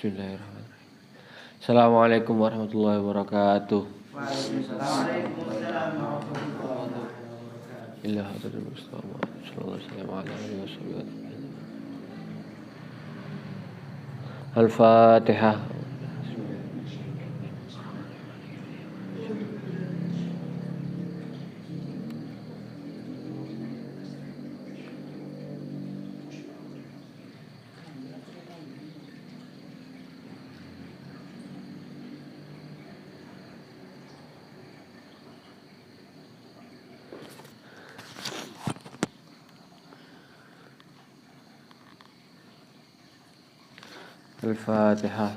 Bismillahirrahmanirrahim. Assalamualaikum warahmatullahi wabarakatuh. Waalaikumsalam warahmatullahi wabarakatuh. Illa hadratil Mustafa sallallahu alaihi wasallam. Al-Fatihah. Al-Fatihah.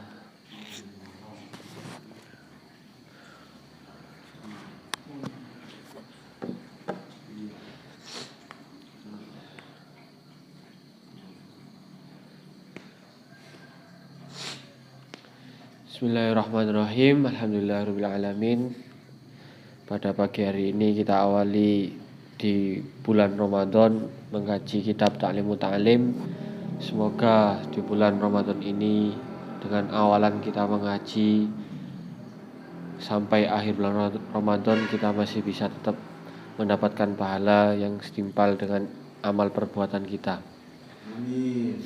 Bismillahirrahmanirrahim. Alhamdulillahirrabbilalamin. Pada pagi hari ini kita awali di bulan Ramadan mengkaji kitab Ta'limut Ta'lim. Semoga di bulan Ramadan ini dengan awalan kita mengaji sampai akhir bulan Ramadan kita masih bisa tetap mendapatkan pahala yang setimpal dengan amal perbuatan kita. Amin.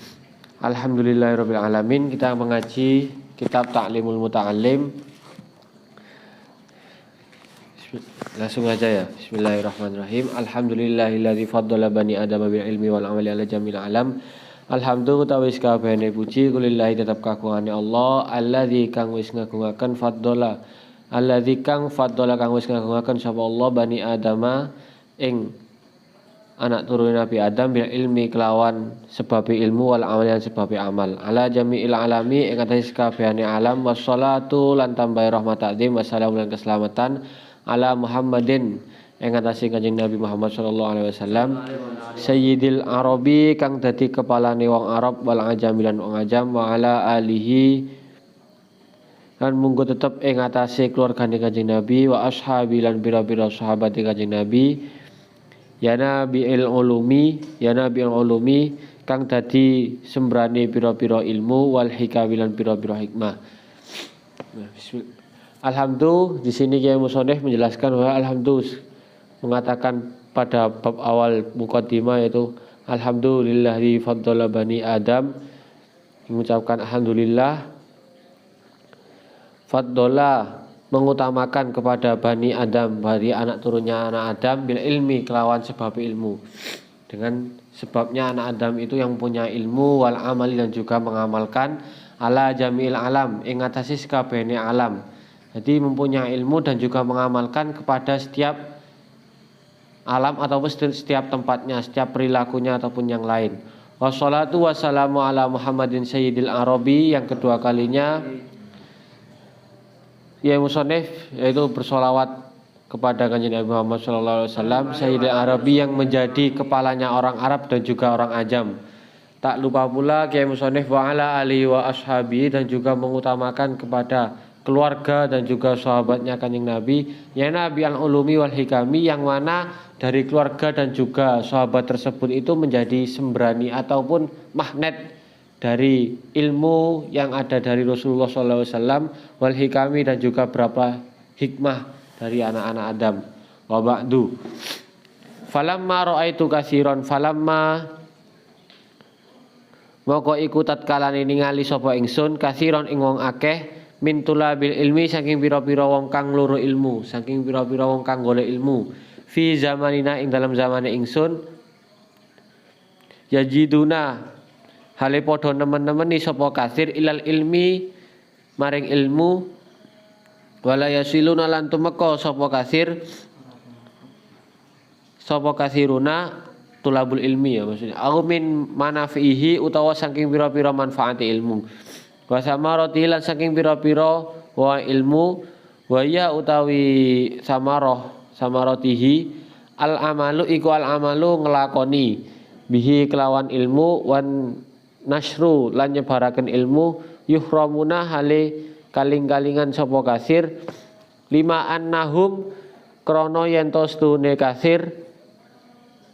Alhamdulillahirrabbilalamin. Kita mengaji kitab Ta'limul Muta'allim. Langsung aja ya. Bismillahirrahmanirrahim. Alhamdulillahilladzi faddala bani adama bil ilmi wal amali ala jamil alam. Alhamdulillah wis kabehane puji kulillahi tetep kagungane Allah alladzi kang wis ngagungaken faddala kang wis ngagungaken sapa Allah bani adama ing anak turun Nabi Adam bil ilmi kelawan sebab ilmu wal amal lan sebab amal ala jami'il alami ing atas kabehane alam wassalatu lan tambahi rahmat ta'zim wassalamu lan keselamatan ala Muhammadin ing atase Kanjeng Nabi Muhammad sallallahu alaihi wasallam Sayyidil Arabi kang dadi kepalane wong Arab wal ajam lan wong ajam wa ala alihi lan munggo tetep ing atase keluargane Kanjeng Nabi wa ashabi lan pira-pira sahabat Kanjeng Nabi ya nabiul ulumi kang dadi sembrane pira-pira ilmu wal hikam lan pira-pira hikmah. Alhamdulillah di sini Kiai Musoneh menjelaskan bahwa alhamdulillah mengatakan pada bab awal muqaddimah yaitu alhamdulillahi faddala bani Adam, mengucapkan alhamdulillah faddala mengutamakan kepada bani Adam, dari anak turunnya anak Adam bil ilmi kelawan sebab ilmu, dengan sebabnya anak Adam itu yang punya ilmu wal amali dan juga mengamalkan ala jamil alam ing atase sakabehane alam. Jadi mempunyai ilmu dan juga mengamalkan kepada setiap alam ataupun setiap tempatnya, setiap perilakunya ataupun yang lain. Wassalatu wassalamu ala Muhammadin Sayyidil Arabi, yang kedua kalinya ya musannif yaitu bersolawat kepada Kanjeng Nabi Muhammad sallallahu alaihi wasallam Sayyidil Arabi yang menjadi kepalanya orang Arab dan juga orang ajam. Tak lupa pula Kiai Musannif wa ala alihi wa ashabi dan juga mengutamakan kepada keluarga dan juga sahabatnya Kanjeng Nabi ya Nabi al-ulumi wal hikami, yang mana dari keluarga dan juga sahabat tersebut itu menjadi sembrani ataupun magnet dari ilmu yang ada dari Rasulullah SAW wal hikami dan juga berapa hikmah dari anak-anak Adam. Wa ba'du falamma ra'aitu katsiran falamma moko iku tatkalane ningali sapa ingsun katsiran ing wong akeh min tulabil ilmi saking pira-pira wong kang loro ilmu, saking pira-pira wong kang golek ilmu fi zamanina ing dalam zamane ingsun yajiduna hale padha nemen-nemeni sapa kasir ilal ilmi maring ilmu wala yasiluna lan tumeka sapa kasiruna tulabul ilmi, ya maksudnya au min manafihi utawa saking pira-pira manfaate ilmu wa samarati lan saking pira-pira wa ilmu wa ya utawi samaratihi al amalu iku al amalu nglakoni bihi kelawan ilmu wan nasru lan nyebaraken ilmu yuhramuna hale kaling-kalingan sapa kasir lima annahum krana yen to stune kasir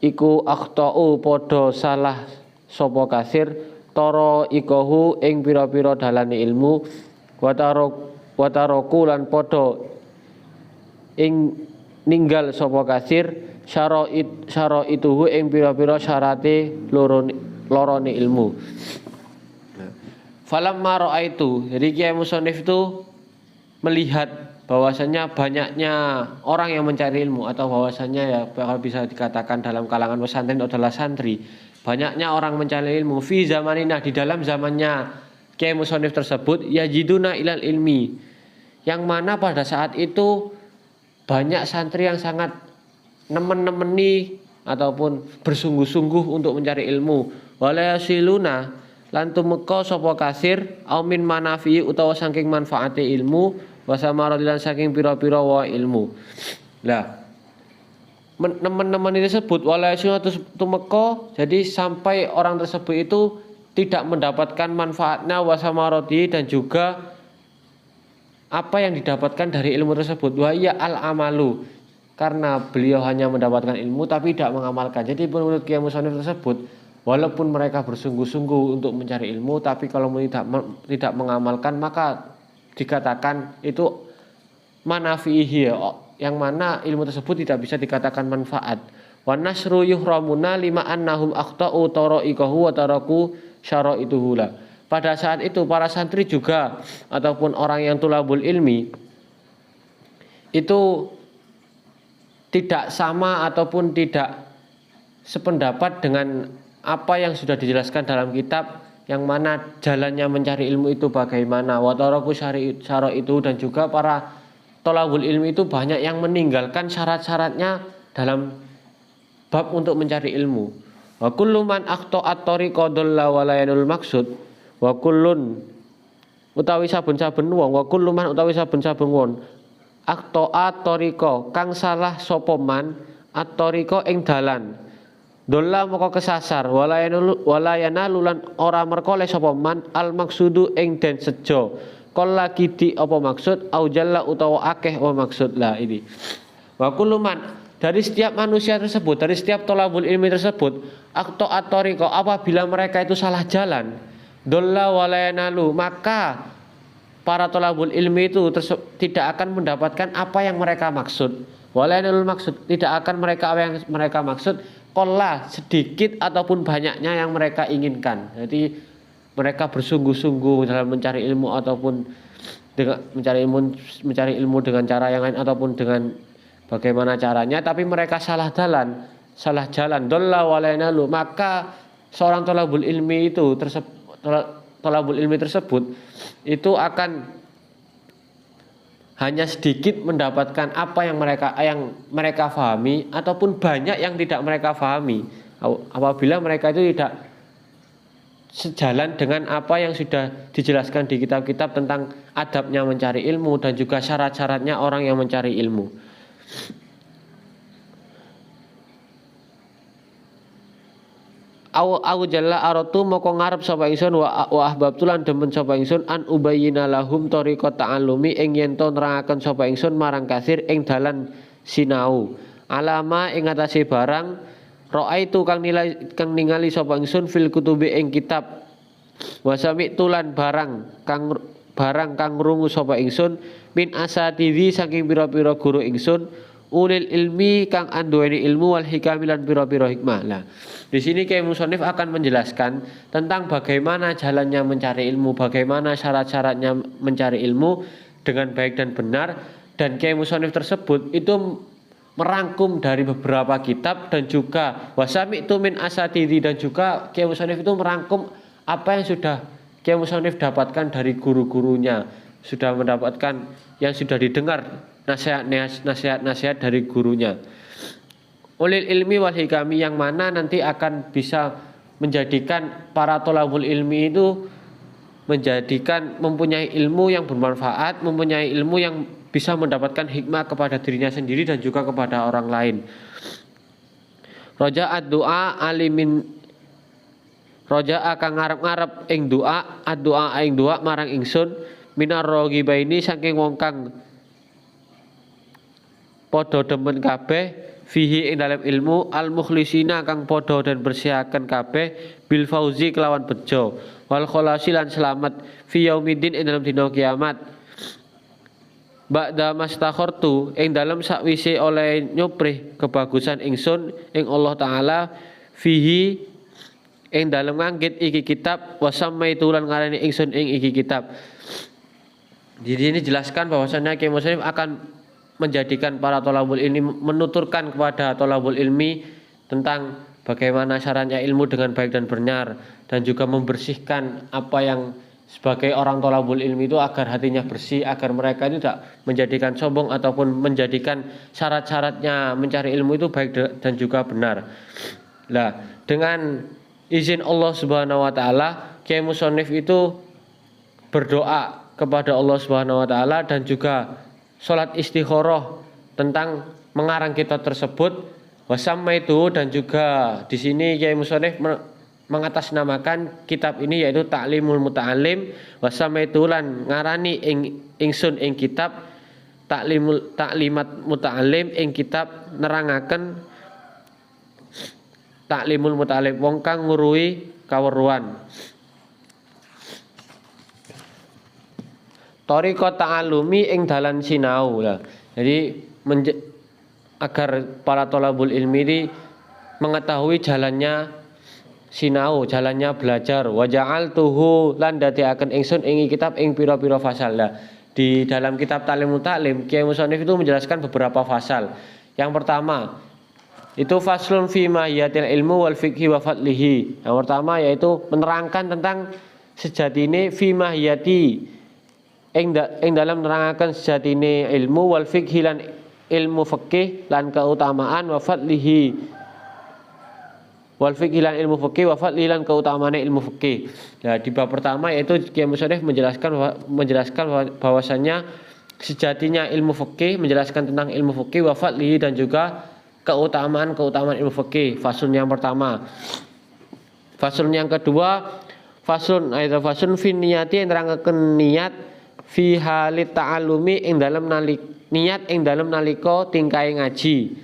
iku akhtau padha salah sapa kasir ikahu ing pira-pira dalane ilmu wataroku lan padha ing ninggal sapa kasir syaraituhu ing pira-pira syarate lorone ilmu. Falamma raaitu, jadi Kiai Musonif itu melihat bahwasanya banyaknya orang yang mencari ilmu, atau bahwasanya ya kalau bisa dikatakan dalam kalangan pesantren adalah santri, banyaknya orang mencari ilmu fi zamanina, di dalam zamannya Kiai Musonif tersebut, yajiduna ilal ilmi, yang mana pada saat itu banyak santri yang sangat nemen-nemeni ataupun bersungguh-sungguh untuk mencari ilmu. Wala yasiluna lan tumeka sapa kasir au min manafi utawa saking manfaate ilmu wasamara lan saking pira-pira wa ilmu. Lah nemen-nemen tersebut wala yasiluna tumeka, jadi sampai orang tersebut itu tidak mendapatkan manfaatnya wasamarati, dan juga apa yang didapatkan dari ilmu tersebut. Wa ya al amalu, karena beliau hanya mendapatkan ilmu tapi tidak mengamalkan. Jadi menurut Kiai Musonif tersebut, walaupun mereka bersungguh-sungguh untuk mencari ilmu, tapi kalau tidak mengamalkan, maka dikatakan itu manafihi, yang mana ilmu tersebut tidak bisa dikatakan manfaat. Wa nasru yuhramuna lima annahum akhtau taraikahu wa taraku syaraituhu. Pada saat itu para santri juga ataupun orang yang tulabul ilmi itu tidak sama ataupun tidak sependapat dengan apa yang sudah dijelaskan dalam kitab, yang mana jalannya mencari ilmu itu bagaimana, wataraku syara itu, dan juga para tolabul ilmi itu banyak yang meninggalkan syarat-syaratnya dalam bab untuk mencari ilmu. Wa kullu man akhta'at tariqa dhalla wa la yanul maksud, wa kullun utawi saben-saben wong, wa kullu man utawi saben-saben wong akhta'at tariqa kang salah sapa man at-tariqa ing dalan, dolla moko kesasar, walayana lulan ora merkoleh sapa man al maksudu ing den sejo, kol lagi di apa maksud, au jalla utawa akeh apa maksud. Lah ini wa kullu man, dari setiap manusia tersebut, dari setiap tolabul ilmi tersebut, akhta'at tariqa, apabila mereka itu salah jalan, dolla walayana lu, maka para tolabul ilmi itu tidak akan mendapatkan apa yang mereka maksud. Walayanul maksud, tidak akan mereka apa yang mereka maksud, kola sedikit ataupun banyaknya yang mereka inginkan. Jadi mereka bersungguh-sungguh dalam mencari ilmu ataupun dengan mencari ilmu dengan cara yang lain ataupun dengan bagaimana caranya, tapi mereka salah jalan, dolla walayanalu, maka seorang tolabul ilmi itu tersebut itu akan hanya sedikit mendapatkan apa yang mereka fahami ataupun banyak yang tidak mereka fahami, apabila mereka itu tidak sejalan dengan apa yang sudah dijelaskan di kitab-kitab tentang adabnya mencari ilmu dan juga syarat-syaratnya orang yang mencari ilmu. Au jalla aratu moko ngarep sapa ingsun wa ahbabtu lan demen sapa ingsun an ubayyina lahum tariqat ta'allumi ing yen to nerangaken sapa ingsun marang kasir ing dalan sinau alama ing atase barang raaitu kang ningali sapa ingsun fil kutubi ing kitab wasami tulan barang kang rungu sapa ingsun min asatidhi saking pira-pira guru ingsun ulil ilmi kang anduweni ilmu wal hikam lan pira-pira hikmah. Lah, di sini Kiai Musonif akan menjelaskan tentang bagaimana jalannya mencari ilmu, bagaimana syarat-syaratnya mencari ilmu dengan baik dan benar, dan Kiai Musonif tersebut itu merangkum dari beberapa kitab dan juga wasami itu min asatidhi, dan juga Kiai Musonif itu merangkum apa yang sudah Kiai Musonif dapatkan dari guru-gurunya, sudah mendapatkan yang sudah didengar nasihat dari gurunya. Ulil ilmi wal hikami, yang mana nanti akan bisa menjadikan para tolabul ilmi itu mempunyai ilmu yang bermanfaat, mempunyai ilmu yang bisa mendapatkan hikmah kepada dirinya sendiri dan juga kepada orang lain. Roja'at doa alimin, roja'a kang ngarep-ngarep ing doa, ad-doa ing doa marang ingsun minar rogibaini saking wong kang padha demen kabeh fihi ing dalam ilmu al mukhlisina kang padha dan bersihaken kabeh bil fauzi kelawan bejo wal kholasi lan selamat fi yaumiddin ing dalam dina kiamat. Ba'da mastakhartu ing dalam sakwise oleh nyoprih kebagusan ingsun ing Allah taala fihi ing dalam nganggit iki kitab wasammaitu lan ngarani ingsun ing iki kitab. Jadi ini jelaskan bahwasanya Kiai Muslim akan menjadikan para thalabul ilmi menuturkan kepada thalabul ilmi tentang bagaimana caranya ilmu dengan baik dan benar dan juga membersihkan apa yang sebagai orang thalabul ilmi itu agar hatinya bersih, agar mereka itu tidak menjadikan sombong ataupun menjadikan syarat-syaratnya mencari ilmu itu baik dan juga benar. Nah, dengan izin Allah Subhanahu wa taala, Kiai Musonif itu berdoa kepada Allah Subhanahu wa taala dan juga salat istikharah tentang mengarang kitab tersebut wasamma itu, dan juga di sini Kiai Musonif mengatasnamakan kitab ini yaitu Ta'limul Muta'allim wasamma itu lan ngarani ingsun ing kitab Ta'limat Muta'allim ing kitab nerangaken Ta'limul Muta'allim wong kang nguruhi kaweruhan. Thariqat ta'allumi ing dalan sinau lah. Jadi agar para thalabul ilmi ini mengetahui jalannya sinau, jalannya belajar. Wa ja'altuhu lan dadiaken ingsun ing kitab ing pira-pira fasal. Lah, di dalam kitab Ta'limul Ta'lim Kiai Musonif itu menjelaskan beberapa fasal. Yang pertama itu faslun fi mahiyatil ilmu wal fiqhi wa fadlihi. Yang pertama yaitu menerangkan tentang sejatine fi mahiyati ing dalam menerangkan sejatine ilmu wal fiqhi lan ilmu fikih lan keutamaan wa fadlihi wal fiqhi lan ilmu fikih wa fadlihi lan keutamaane ilmu fikih. Nah, di bab pertama yaitu Kiai Musonif menjelaskan bahwasanya sejatinya ilmu fikih, menjelaskan tentang ilmu fikih wa fadlihi dan juga keutamaan ilmu fikih. Faslun yang pertama. Faslun yang kedua, faslun fi niyati nerangaken niat fi halit ta'allumi ing dalam niat ing dalam nalika tingkahe ngaji.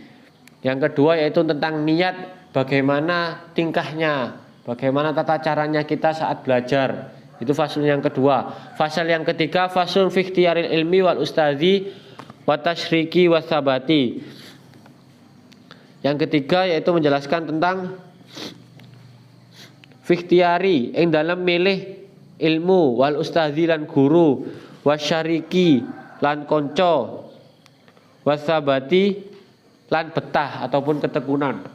Yang kedua yaitu tentang niat bagaimana tingkahnya, bagaimana tata caranya kita saat belajar. Itu faslun yang kedua. Fasal yang ketiga faslun fi ikhtiyaril ilmi wal ustadzi wa tasyriki wa sabati. Yang ketiga yaitu menjelaskan tentang fi ikhtiyari ing dalam milih ilmu wal ustadzi lan guru wasyariki lan konco wasabati lan betah ataupun ketekunan.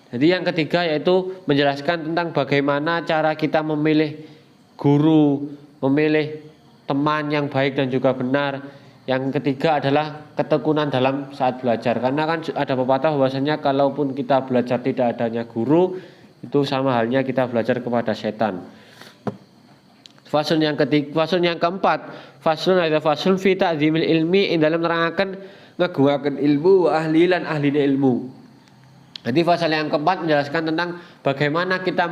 Jadi yang ketiga yaitu menjelaskan tentang bagaimana cara kita memilih guru, memilih teman yang baik dan juga benar. Yang ketiga adalah ketekunan dalam saat belajar. Karena kan ada pepatah bahwasanya kalaupun kita belajar tidak adanya guru, itu sama halnya kita belajar kepada setan. Fasun yang keempat, fasun fi ta'zimil ilmi ing dalam nerangaken ngagungaken ilmu wa ahli lan ahline ilmu. Jadi fasal yang keempat menjelaskan tentang bagaimana kita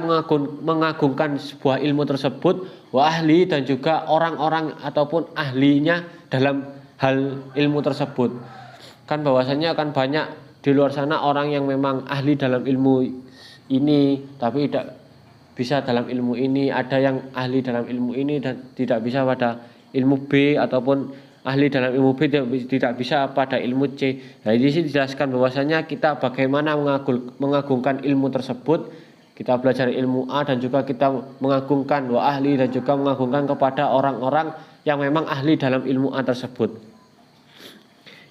mengagungkan sebuah ilmu tersebut wa ahli dan juga orang-orang ataupun ahlinya dalam hal ilmu tersebut. Kan bahwasanya akan banyak di luar sana orang yang memang ahli dalam ilmu ini tapi tidak bisa dalam ilmu ini, ada yang ahli dalam ilmu ini dan tidak bisa pada ilmu B, ataupun ahli dalam ilmu B tidak bisa pada ilmu C. Nah, di sini dijelaskan bahwasanya kita bagaimana mengagungkan ilmu tersebut. Kita belajar ilmu A dan juga kita mengagungkan wa ahli dan juga mengagungkan kepada orang-orang yang memang ahli dalam ilmu A tersebut.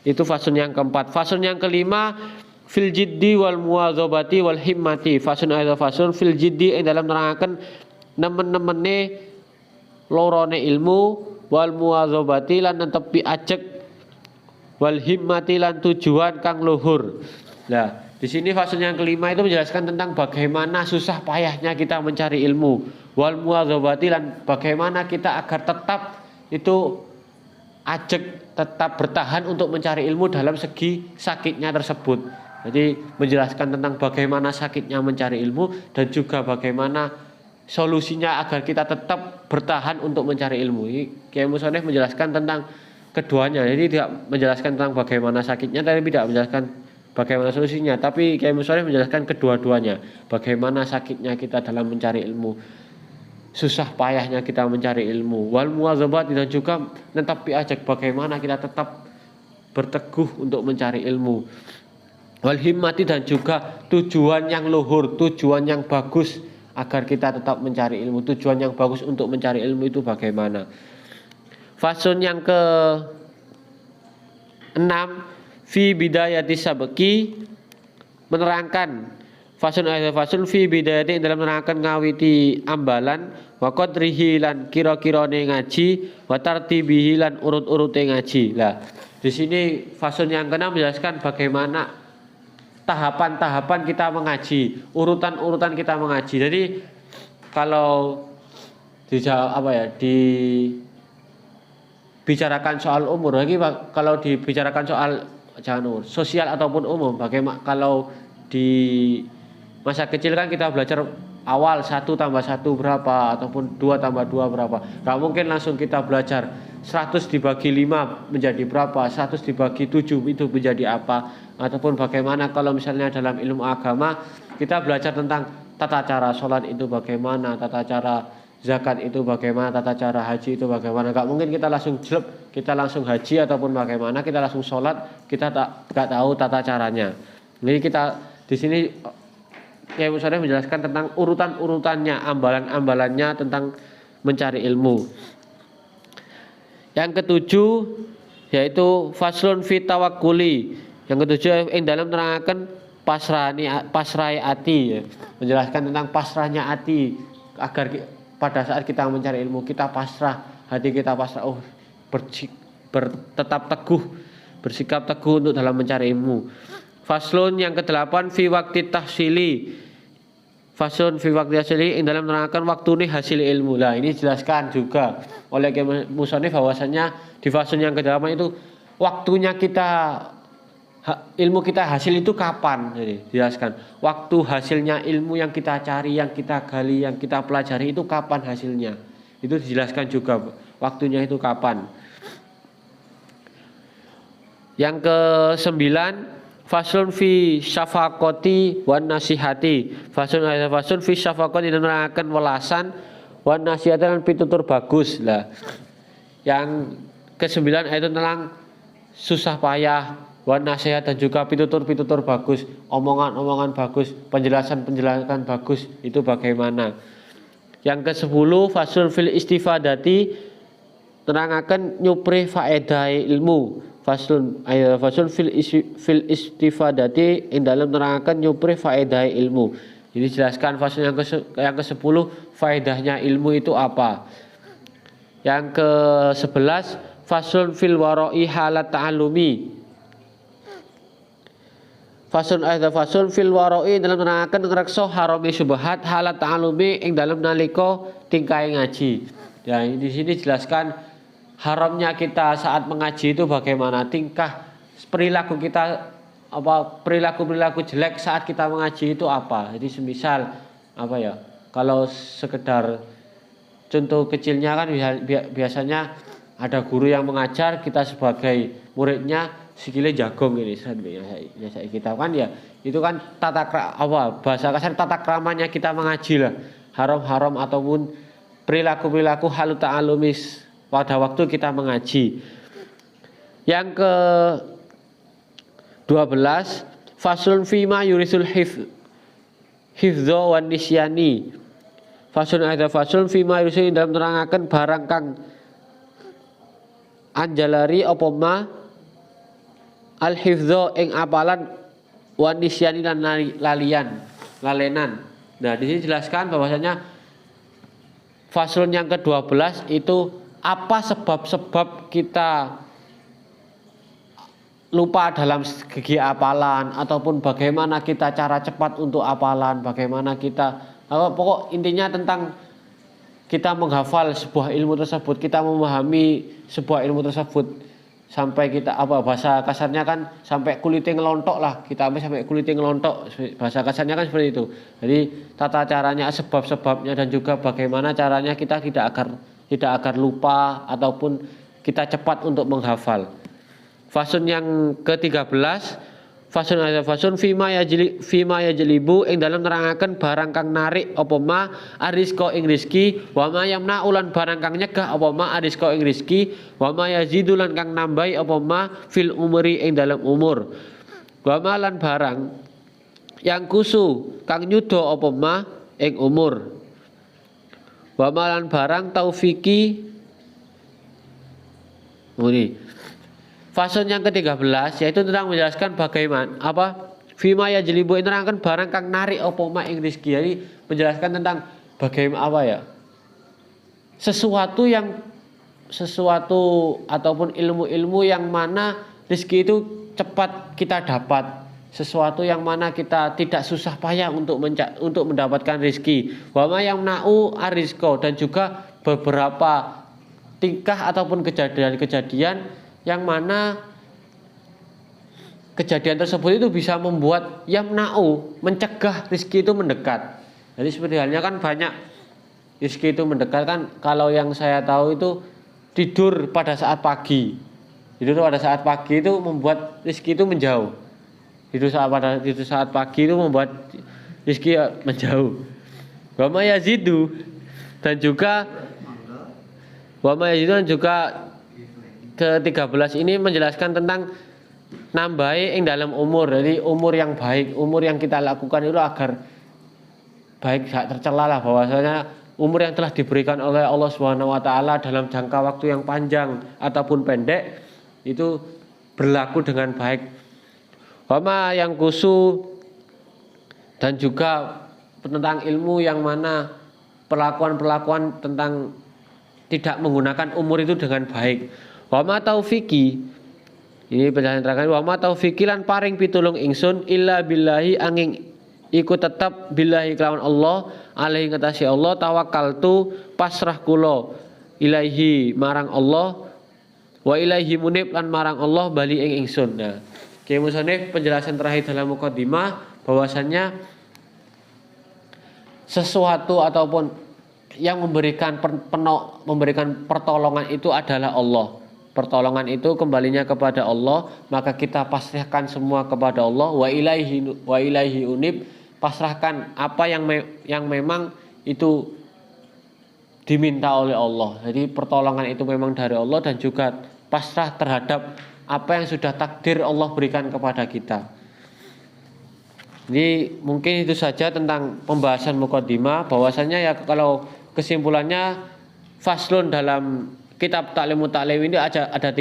Itu fasun yang keempat. Fasun yang kelima fil jiddi wal muwadzabati wal himmati. Fasun fil jiddi dalam menerangkan nemen-nemene lorone ilmu wal muwadzabati lan netepi ajek wal himmati lan tujuan kang luhur. Nah, di sini fasun yang kelima itu menjelaskan tentang bagaimana susah payahnya kita mencari ilmu wal muwadzabati lan bagaimana kita agar tetap itu ajek, tetap bertahan untuk mencari ilmu dalam segi sakitnya tersebut. Jadi menjelaskan tentang bagaimana sakitnya mencari ilmu dan juga bagaimana solusinya agar kita tetap bertahan untuk mencari ilmu. Kiai Musonif menjelaskan tentang keduanya. Jadi tidak menjelaskan tentang bagaimana sakitnya, tapi tidak menjelaskan bagaimana solusinya. Tapi Kiai Musholeh menjelaskan kedua-duanya. Bagaimana sakitnya kita dalam mencari ilmu, susah payahnya kita mencari ilmu. Wal muwazabat, dan juga tetapi ajak bagaimana kita tetap berteguh untuk mencari ilmu. Wal himmati, dan juga tujuan yang luhur, tujuan yang bagus agar kita tetap mencari ilmu. Tujuan yang bagus untuk mencari ilmu itu bagaimana? Fasun yang ke-6, fi bidayati sabqi, menerangkan fasun fi bidayati dalam menerangkan ngawiti ambalan, wa qadrihi lan kira-kirane ngaji, wa tartibihi lan urut-urute ngaji. Lah, di sini fasun yang ke-6 menjelaskan bagaimana tahapan-tahapan kita mengaji, urutan-urutan kita mengaji. Jadi kalau dibicarakan soal umur lagi, kalau dibicarakan soal sosial ataupun umum, bagaimana kalau di masa kecil kan kita belajar awal 1 tambah 1 berapa, ataupun 2 tambah 2 berapa. Gak mungkin langsung kita belajar 100 dibagi 5 menjadi berapa, 100 dibagi 7 itu menjadi apa. Ataupun bagaimana kalau misalnya dalam ilmu agama kita belajar tentang tata cara sholat itu bagaimana, tata cara zakat itu bagaimana, tata cara haji itu bagaimana. Gak mungkin kita langsung kita langsung haji ataupun bagaimana, kita langsung sholat, kita gak tahu tata caranya. Jadi kita di sini Kiai Musholeh menjelaskan tentang urutan-urutannya, ambalan-ambalannya tentang mencari ilmu. Yang ketujuh yaitu faslun fi tawakkuli. Yang ketujuh yang dalam menerangkan pasrai ati, ya. Menjelaskan tentang pasrahnya hati agar pada saat kita mencari ilmu kita pasrah, hati kita pasrah, tetap teguh, bersikap teguh untuk dalam mencari ilmu. Faslun yang ke-8 fi waqti tahsili. Faslun fi waqti tahsili yang dalam menerangkan waktu nih hasil ilmu. Lah ini dijelaskan juga oleh Kiai Musholeh bahwasanya di faslun yang ke-8 itu waktunya kita ilmu kita hasil itu kapan. Jadi dijelaskan waktu hasilnya ilmu yang kita cari, yang kita gali, yang kita pelajari itu kapan hasilnya. Itu dijelaskan juga waktunya itu kapan. Yang ke-9 faslun fi syafaqati wan nasihati. Faslun fi syafaqati, menerangkan welasan, wan nasihati dan pitutur bagus. Lah yang ke-9 itu tentang susah payah, wan nasihat, dan juga pitutur-pitutur bagus, omongan-omongan bagus, penjelasan-penjelasan bagus itu bagaimana. Yang ke-10 faslun fil istifadati, terangkan nyupri faedah ilmu. Faslun fil istifadati yang dalam terangkan nyupri faedah ilmu. Jadi jelaskan faslun yang ke-10 faedahnya ilmu itu apa. Yang ke-11 faslun fil wara'i halat ta'alumi. Fasun fil wara'i dalam menerangkan ngrekso harami syubhat halat ta'alumi ing dalam naliko tingkai ngaji. Ya, di sini jelaskan haramnya kita saat mengaji itu bagaimana, tingkah perilaku kita, perilaku jelek saat kita mengaji itu apa. Jadi semisal kalau sekedar contoh kecilnya kan biasanya ada guru yang mengajar, kita sebagai muridnya sikile jagong ini biasa kita kan ya, itu kan bahasa kasar tata kramanya kita mengaji lah, haram ataupun perilaku halu ta'alumis pada waktu kita mengaji. Yang ke-12 faslun fima yurisul hifdza wan nisyani. Faslun fima yurisul dalam menerangkan barang kang anjalari apa ma al hifdza ing apalan wan nisyani lan lalenan. Nah, di sini jelaskan bahwasanya faslun yang ke-12 itu apa sebab-sebab kita lupa dalam segi apalan, ataupun bagaimana kita cara cepat untuk apalan, bagaimana kita pokok intinya tentang kita menghafal sebuah ilmu tersebut, kita memahami sebuah ilmu tersebut sampai kita bahasa kasarnya kan sampai kulitnya ngelontok lah, kita sampai kulitnya ngelontok, bahasa kasarnya kan seperti itu. Jadi tata caranya, sebab-sebabnya, dan juga bagaimana caranya kita tidak agar lupa ataupun kita cepat untuk menghafal. Fasun yang ke-13 Fasun fima yajlibu ing dalem nerangaken barang kang narik apa ma arizqa ing rezeki wa ma yamna ulan barang kang nyegah apa ma arizqa ing rezeki wa ma yazidu lan kang nambahi apa ma fil umri ing dalem umur wa ma lan barang yang kusu kang nyuda apa ma ing umur wa ma lan barang taufiki ini. Fasun yang ke-13 yaitu tentang menjelaskan bagaimana fima yajlibu menerangkan barang kang narik apa ma ing rezeki. Jadi menjelaskan tentang bagaimana sesuatu ataupun ilmu-ilmu yang mana rezeki itu cepat kita dapat, sesuatu yang mana kita tidak susah payah untuk mendapatkan rezeki. Wa ma yamna'u arizqa dan juga beberapa tingkah ataupun kejadian-kejadian yang mana kejadian tersebut itu bisa membuat yamna'u mencegah rezeki itu mendekat. Jadi seperti halnya kan banyak rezeki itu mendekat kan, kalau yang saya tahu itu tidur pada saat pagi. Tidur pada saat pagi itu membuat rezeki itu menjauh. Tidur saat pagi itu membuat rezeki menjauh. Wa ma yazidu dan juga ke-13 ini menjelaskan tentang nambahi ing dalam umur. Jadi umur yang baik, umur yang kita lakukan itu agar baik gak tercela lah, bahwasanya umur yang telah diberikan oleh Allah Subhanahu wa taala dalam jangka waktu yang panjang ataupun pendek itu berlaku dengan baik. Wama yang kusu dan juga tentang ilmu yang mana perlakuan-perlakuan tentang tidak menggunakan umur itu dengan baik. Wa ma taufiki ini penjelasan terangkan wa ma taufiki lan paring pitulung ingsun illa billahi angin iku tetap billahi kelawan Allah alaihi ngatasi Allah tawakkaltu pasrah kula ilaihi marang Allah wa ilaihi munib lan marang Allah bali ing ingsun. Nah, Kiai Musonif penjelasan terakhir dalam mukadimah bahwasannya sesuatu ataupun yang memberikan pertolongan itu adalah Allah. Pertolongan itu kembalinya kepada Allah, maka kita pasrahkan semua kepada Allah. Wa ilaihi unib, pasrahkan apa yang memang itu diminta oleh Allah. Jadi pertolongan itu memang dari Allah dan juga pasrah terhadap apa yang sudah takdir Allah berikan kepada kita. Jadi mungkin itu saja tentang pembahasan mukadimah, bahwasanya ya kalau kesimpulannya faslun dalam kitab Ta'limut Ta'lim ini ada 13.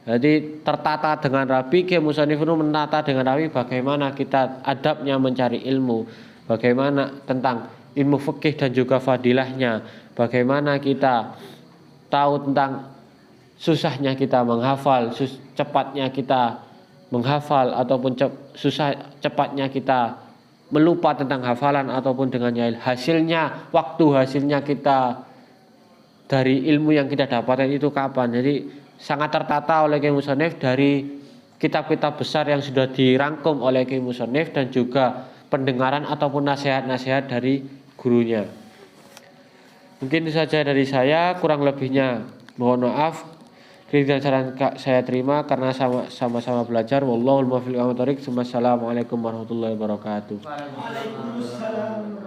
Jadi tertata dengan rapi, Kiai Musonif menata dengan rapi bagaimana kita adabnya mencari ilmu, bagaimana tentang ilmu fikih dan juga fadilahnya, bagaimana kita tahu tentang susahnya kita menghafal, cepatnya kita menghafal ataupun cepatnya kita melupa tentang hafalan ataupun dengan hasilnya, waktu hasilnya kita dari ilmu yang kita dapatkan itu kapan. Jadi sangat tertata oleh Kiai Musonif dari kitab-kitab besar yang sudah dirangkum oleh Kiai Musonif dan juga pendengaran ataupun nasihat-nasihat dari gurunya. Mungkin itu saja dari saya, kurang lebihnya mohon maaf. Kritik dan saran saya terima karena sama-sama belajar. Wallahul muwaffiq. Assalamualaikum warahmatullahi wabarakatuh. Waalaikumsalam.